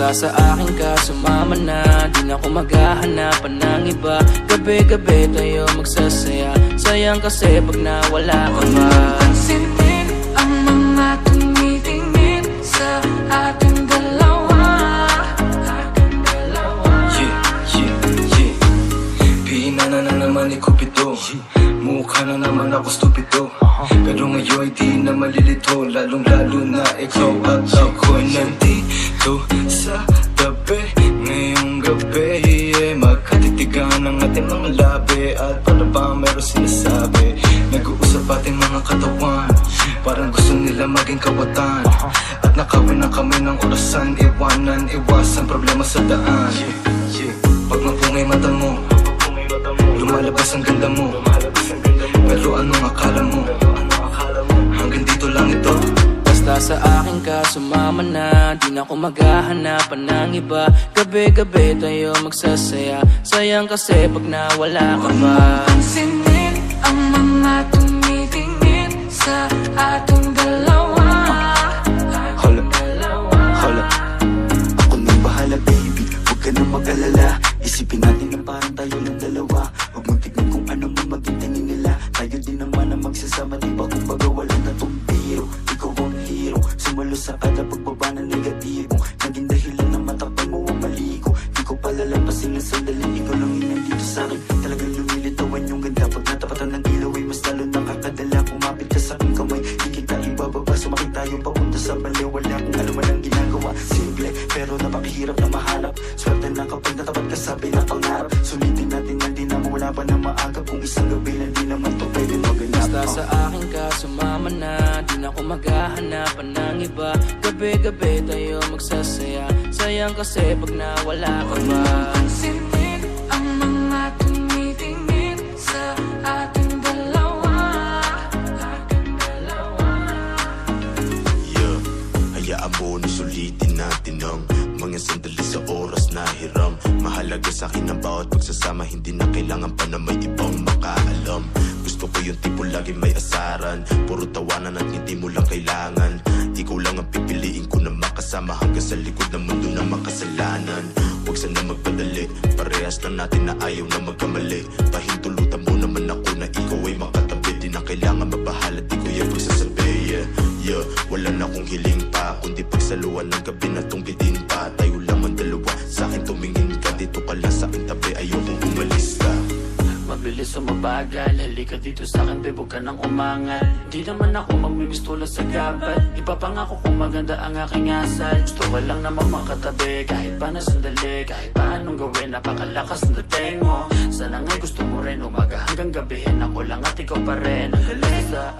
Basta sa akin ka sumama na, di na ako maghahanap ng iba. Gabi-gabi tayo magsasaya, sayang kasi pag nawala ka ba. Pansinin ang mga tumitingin sa ating dalawa. Pinana na naman ni Cupido, mukha na naman ako stupido. Pero ngayon di na malilito, lalong lalo na ikaw at ako'y nandito sa tabi. Ngayong gabi, magkatitigan ang ating mga labi. At para ba meron sinasabi, nag-uusap ating mga katawan, parang gusto nila maging kawatan. At nakawin na kami ng orasan, iwanan, iwasan problema sa daan. Pag mapungay mata mo, lumalabas ang ganda mo. Pero anong akala mo? Hanggang dito lang ito. Basta sa akin ka sumama na, di na ako maghahanapan ng iba. Gabi-gabi tayo magsasaya, sayang kasi pag nawala ka ba. Pansinin ang mga tumitingin sa ating dalawa. Hala, hala, ako nang bahala baby, huwag ka nang mag-alala. Isipin natin na parang tayo lang dalawa. Huwag mong tignan kung ano man maging tingin nila. Tayo din naman ang magsasama, diba? Kung baga wala na tong biro, ikaw ang hero. Sumalo sa kada pagbaba ng negatibo, naging dahilan na matakpan mo ang mali ko. Di ko palalampasin ng sandali, ikaw lang yung nandito sa'kin. Talagang lumilitawan yung ganda, pag natapatan ng ilaw ay mas lalo nakakadala. Kumapit ka sa'king kamay, di kita ibababa. Sumakit tayo papunta sa baliw, wala kung ano man ang ginagawa. Simple, pero napakahirap na mahanap. Swerte na kapag natapat ka sa pinapangarap. Sulitin natin na di na mawala pa na maagap. Kung isang gabi na di naman to pwede maganap. Basta sa akin ka sumama na, di na ako maghahanapan ng iba. Gabi-gabi tayo magsasaya, sayang kasi pag nawala ka ba. Pansinin ang mga tumitingin sa ating dalawa. Yeah, hayaan mo na sulitin natin ang mga sandali sa oras na hiram. Mahalaga sa akin ang bawat pagsasama, hindi na kailangan pa na may ibang makaalam. Gusto ko yung tipo lagi may asaran, puro tawanan at hindi mo lang kailangan. Ikaw lang ang pipiliin ko na makasama hanggang sa likod ng mundo na makasalanan. Huwag sana magpadali, parehas lang natin na ayaw na magkamali. Pahintulutan mo naman ako na ikaw ay makatabi. Di na kailangan mabahala, di ko yung pagsasabi. Yeah, wala na akong hiling pa, kundi pagsaluan ng gabi na tungbitin pa. Tayo lang ang dalawa, sa akin tumingin ka, dito ka lang sa aking tabi, ayokong umalis ka. Mabilis o mabagal, halika dito sa akin, babe, huwag ka nang umangal. Di naman ako magmimistula sa gabal, ipapangako kung maganda ang aking asal. Gusto ko lang naman makatabi, kahit pa na sandali. Kahit pa anong gawin, napakalakas ng dating mo. Sana nga'y gusto mo rin umaga hanggang gabihin, ako lang at ikaw pa rin. Ang galing sa